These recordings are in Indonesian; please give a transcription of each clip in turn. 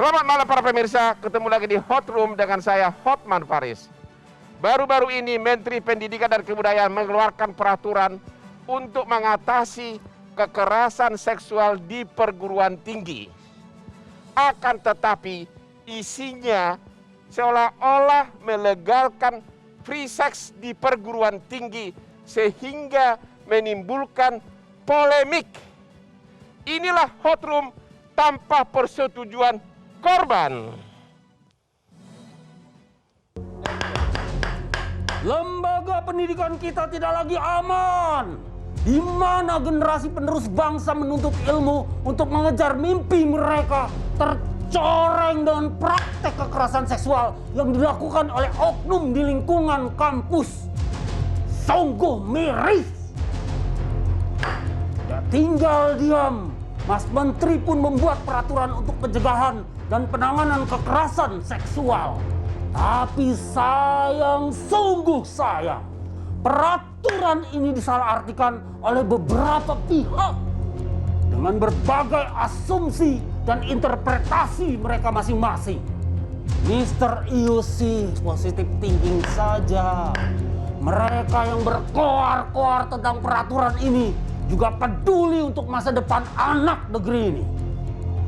Selamat malam para pemirsa, ketemu lagi di Hot Room dengan saya Hotman Paris. Baru-baru ini Menteri Pendidikan dan Kebudayaan mengeluarkan peraturan untuk mengatasi kekerasan seksual di perguruan tinggi. Akan tetapi isinya seolah-olah melegalkan free sex di perguruan tinggi sehingga menimbulkan polemik. Inilah Hot Room tanpa persetujuan korban. Lembaga pendidikan kita tidak lagi aman. Di mana generasi penerus bangsa menuntut ilmu untuk mengejar mimpi mereka tercoreng dengan praktek kekerasan seksual yang dilakukan oleh oknum di lingkungan kampus. Sungguh miris. Tidak tinggal diam, Mas Menteri pun membuat peraturan untuk pencegahan dan penanganan kekerasan seksual. Tapi sayang, sungguh sayang, peraturan ini disalahartikan oleh beberapa pihak dengan berbagai asumsi dan interpretasi mereka masing-masing. Mr. IUC positive thinking saja. Mereka yang berkoar-koar tentang peraturan ini juga peduli untuk masa depan anak negeri ini.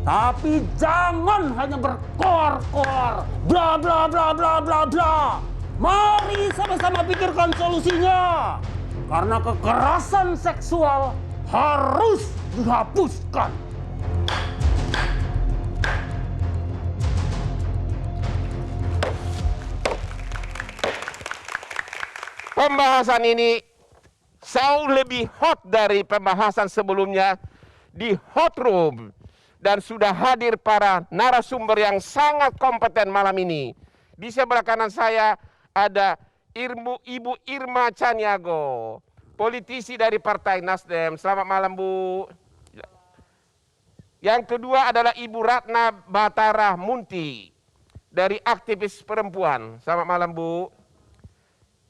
Tapi jangan hanya berkoar-koar, bla bla bla bla bla bla. Mari sama-sama pikirkan solusinya. Karena kekerasan seksual harus dihapuskan. Pembahasan ini jauh lebih hot dari pembahasan sebelumnya di Hot Room. Dan sudah hadir para narasumber yang sangat kompeten malam ini. Di sebelah kanan saya ada Ibu Irma Caniago, politisi dari Partai Nasdem. Selamat malam, Bu. Yang kedua adalah Ibu Ratna Batara Munti dari aktivis perempuan. Selamat malam, Bu.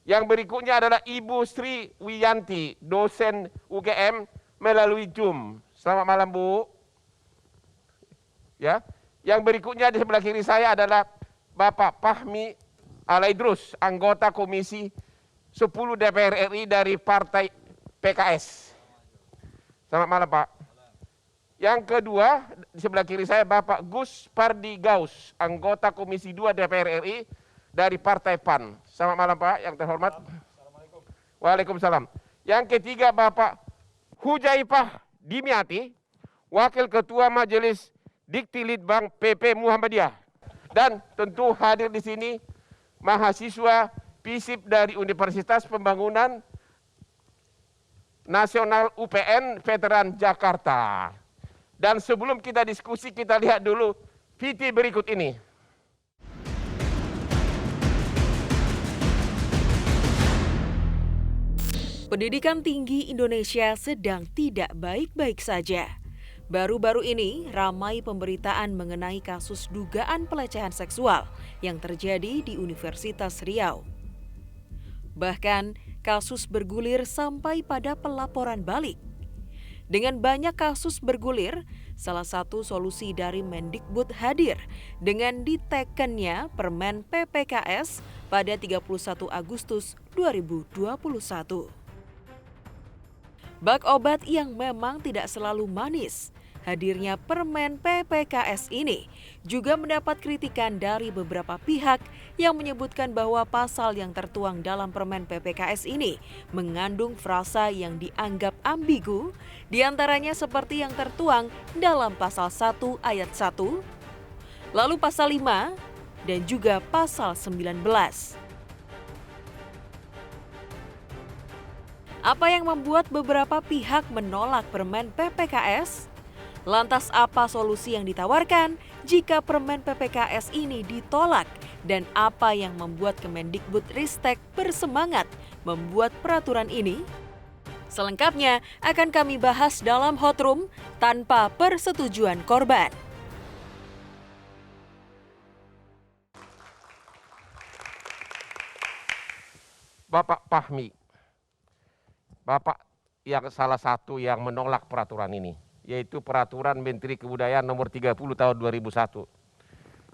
Yang berikutnya adalah Ibu Sri Wiyanti, dosen UGM melalui Zoom. Selamat malam, Bu. Ya, yang berikutnya di sebelah kiri saya adalah Bapak Fahmi Alaidrus, anggota Komisi 10 DPR RI dari Partai PKS. Selamat malam, Pak. Yang kedua di sebelah kiri saya Bapak Gus Pardi Gaus, anggota Komisi 2 DPR RI dari Partai PAN. Selamat malam, Pak, yang terhormat. Assalamualaikum. Waalaikumsalam. Yang ketiga Bapak Hujaifah Dimyati, Wakil Ketua Majelis Dikti Litbang PP Muhammadiyah. Dan tentu hadir di sini mahasiswa FISIP dari Universitas Pembangunan Nasional UPN Veteran Jakarta. Dan sebelum kita diskusi, kita lihat dulu VT berikut ini. Pendidikan tinggi Indonesia sedang tidak baik-baik saja. Baru-baru ini ramai pemberitaan mengenai kasus dugaan pelecehan seksual yang terjadi di Universitas Riau. Bahkan kasus bergulir sampai pada pelaporan balik. Dengan banyak kasus bergulir, salah satu solusi dari Mendikbud hadir dengan ditekennya Permen PPKS pada 31 Agustus 2021. Bak obat yang memang tidak selalu manis, hadirnya Permen PPKS ini juga mendapat kritikan dari beberapa pihak yang menyebutkan bahwa pasal yang tertuang dalam Permen PPKS ini mengandung frasa yang dianggap ambigu, diantaranya seperti yang tertuang dalam pasal 1 ayat 1, lalu pasal 5, dan juga pasal 19. Apa yang membuat beberapa pihak menolak Permen PPKS? Lantas apa solusi yang ditawarkan jika Permen PPKS ini ditolak? Dan apa yang membuat Kemendikbud Ristek bersemangat membuat peraturan ini? Selengkapnya akan kami bahas dalam Hot Room tanpa persetujuan korban. Bapak Fahmi, Bapak yang salah satu yang menolak peraturan ini, yaitu Peraturan Menteri Kebudayaan Nomor 30 Tahun 2001.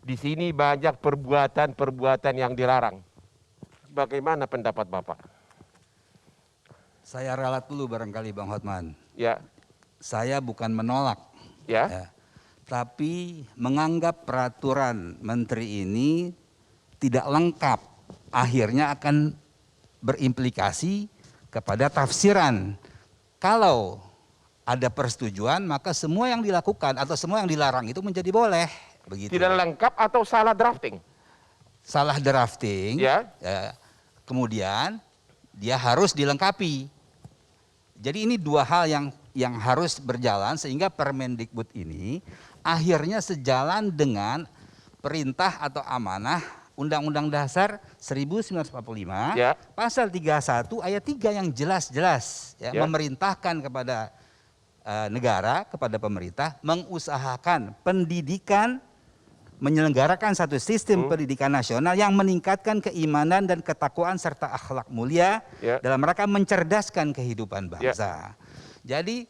Di sini banyak perbuatan-perbuatan yang dilarang. Bagaimana pendapat Bapak? Saya ralat dulu barangkali Bang Hotman. Ya, Saya bukan menolak, ya, tapi menganggap peraturan menteri ini tidak lengkap. Akhirnya akan berimplikasi kepada tafsiran. Kalau ada persetujuan, maka semua yang dilakukan atau semua yang dilarang itu menjadi boleh. Begitu. tidak lengkap atau salah drafting? Salah drafting, Ya. kemudian dia harus dilengkapi. Jadi ini dua hal yang harus berjalan sehingga Permendikbud ini akhirnya sejalan dengan perintah atau amanah Undang-Undang Dasar 1945, Ya. pasal 31 ayat 3 yang jelas-jelas Ya. memerintahkan kepada negara, kepada pemerintah mengusahakan pendidikan, menyelenggarakan satu sistem pendidikan nasional yang meningkatkan keimanan dan ketakwaan serta akhlak mulia Ya. dalam rangka mencerdaskan kehidupan bangsa. Jadi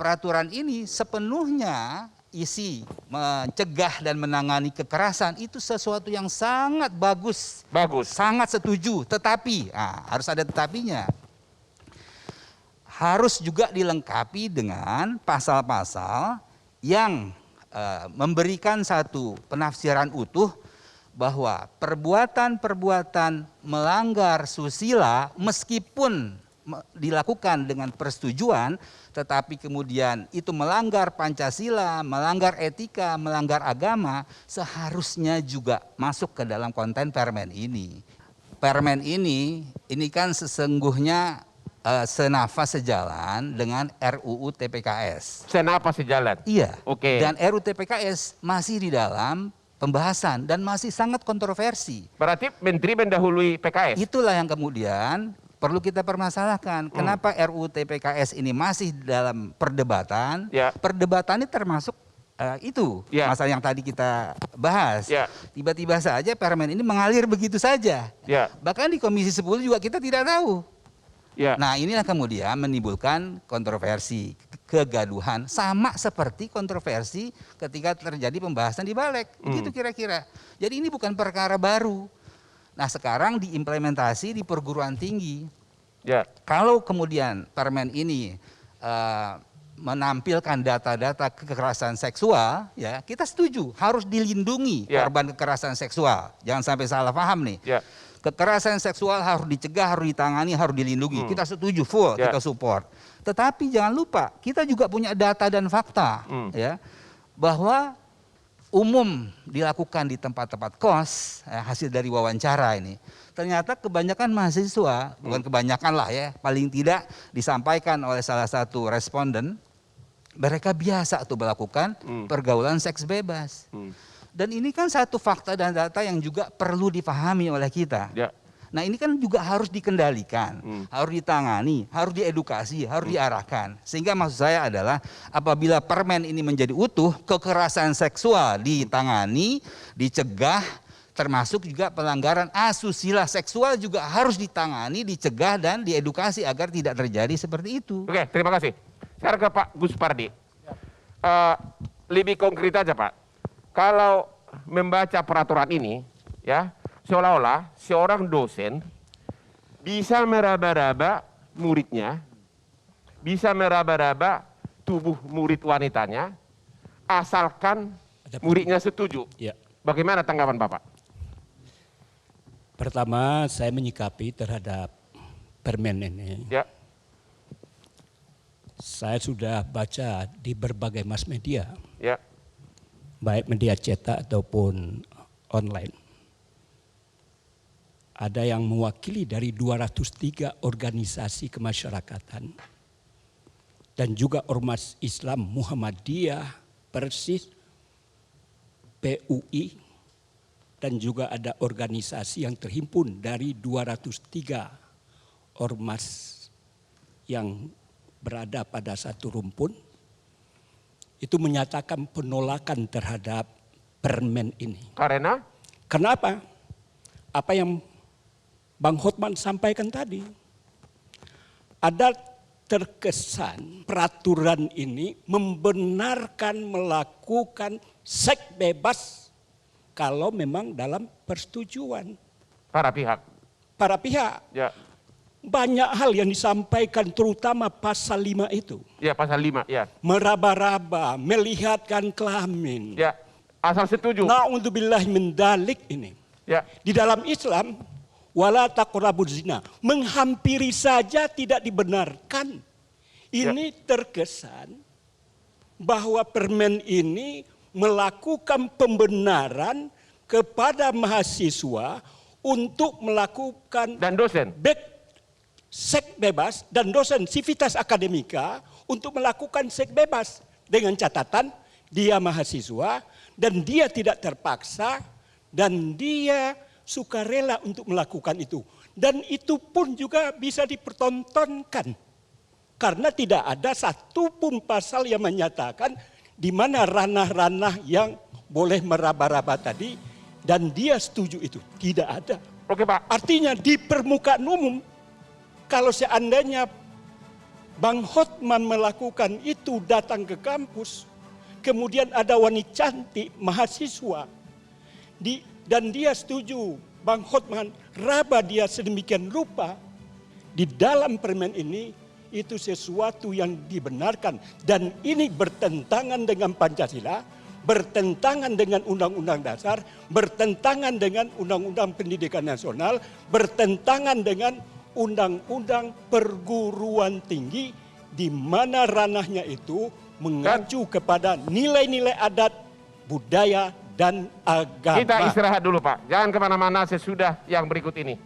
peraturan ini sepenuhnya isi mencegah dan menangani kekerasan itu sesuatu yang sangat bagus. Bagus. Sangat setuju, tetapi harus ada tetapinya. Harus juga dilengkapi dengan pasal-pasal yang memberikan satu penafsiran utuh bahwa perbuatan-perbuatan melanggar susila meskipun dilakukan dengan persetujuan, tetapi kemudian itu melanggar Pancasila, melanggar etika, melanggar agama, seharusnya juga masuk ke dalam konten permen ini. Permen ini kan sesungguhnya senafas sejalan dengan RUU TPKS. Senapa sejalan? Iya. Oke. Dan RUU TPKS masih di dalam pembahasan dan masih sangat kontroversi. Berarti menteri mendahului PKS? Itulah yang kemudian perlu kita permasalahkan. Kenapa RUU TPKS ini masih dalam perdebatan? Ya. Perdebatannya termasuk itu Ya. masalah yang tadi kita bahas. Ya. Tiba-tiba saja permen ini mengalir begitu saja. Ya. Bahkan di Komisi 10 juga kita tidak tahu. Ya. Nah, inilah kemudian menimbulkan kontroversi, kegaduhan, sama seperti kontroversi ketika terjadi pembahasan di Balik. Begitu kira-kira. Jadi ini bukan perkara baru. Nah, sekarang diimplementasi di perguruan tinggi. Ya. Kalau kemudian permen ini menampilkan data-data kekerasan seksual, ya kita setuju harus dilindungi Ya. korban kekerasan seksual. Jangan sampai salah paham nih. Ya. Kekerasan seksual harus dicegah, harus ditangani, harus dilindungi. Kita setuju full, Ya. kita support. Tetapi jangan lupa, kita juga punya data dan fakta, ya, bahwa umum dilakukan di tempat-tempat kos, hasil dari wawancara ini. Ternyata kebanyakan mahasiswa, bukan kebanyakan lah ya, paling tidak disampaikan oleh salah satu responden, mereka biasa tuh melakukan pergaulan seks bebas. Dan ini kan satu fakta dan data yang juga perlu dipahami oleh kita. Ya. Nah ini kan juga harus dikendalikan, harus ditangani, harus diedukasi, harus diarahkan. Sehingga maksud saya adalah apabila permen ini menjadi utuh, kekerasan seksual ditangani, dicegah, termasuk juga pelanggaran asusila seksual juga harus ditangani, dicegah dan diedukasi agar tidak terjadi seperti itu. Oke, terima kasih. Sekarang ke Pak Gus Pardi. Lebih konkret aja Pak. Kalau membaca peraturan ini, ya seolah-olah seorang dosen bisa meraba-raba muridnya, bisa meraba-raba tubuh murid wanitanya, asalkan muridnya setuju. Ya. Bagaimana tanggapan Bapak? Pertama, saya menyikapi terhadap permen ini. Ya. Saya sudah baca di berbagai mass media, Ya. baik media cetak ataupun online. Ada yang mewakili dari 203 organisasi kemasyarakatan dan juga Ormas Islam Muhammadiyah, Persis, PUI, dan juga ada organisasi yang terhimpun dari 203 ormas yang berada pada satu rumpun. Itu menyatakan penolakan terhadap permen ini. Karena? Kenapa? Apa yang Bang Hotman sampaikan tadi. Ada terkesan peraturan ini membenarkan melakukan seks bebas kalau memang dalam persetujuan Para pihak. para pihak. Ya, Banyak hal yang disampaikan terutama pasal 5 itu. ya pasal 5. Ya, Meraba-raba, melihatkan kelamin. ya. Asal setuju. Na'udzubillah min dzalik ini. Ya, Di dalam Islam, wala taqrabuz zina, menghampiri saja tidak dibenarkan. Ini terkesan bahwa permen ini melakukan pembenaran kepada mahasiswa untuk melakukan dan dosen. seks bebas dan dosen sivitas akademika untuk melakukan seks bebas dengan catatan dia mahasiswa dan dia tidak terpaksa dan dia sukarela untuk melakukan itu. Dan itu pun juga bisa dipertontonkan. Karena tidak ada satupun pasal yang menyatakan di mana ranah-ranah yang boleh meraba-raba tadi dan dia setuju itu. Tidak ada. Oke Pak. Artinya di permukaan umum, kalau seandainya Bang Hotman melakukan itu datang ke kampus, kemudian ada wanita cantik mahasiswa, dan dia setuju Bang Hotman raba dia sedemikian rupa, di dalam permen ini itu sesuatu yang dibenarkan. Dan ini bertentangan dengan Pancasila, bertentangan dengan Undang-Undang Dasar, bertentangan dengan Undang-Undang Pendidikan Nasional, bertentangan dengan Undang-Undang Perguruan Tinggi, di mana ranahnya itu mengacu kepada nilai-nilai adat, budaya, dan agama. Kita istirahat dulu Pak. Jangan kemana-mana sesudah yang berikut ini.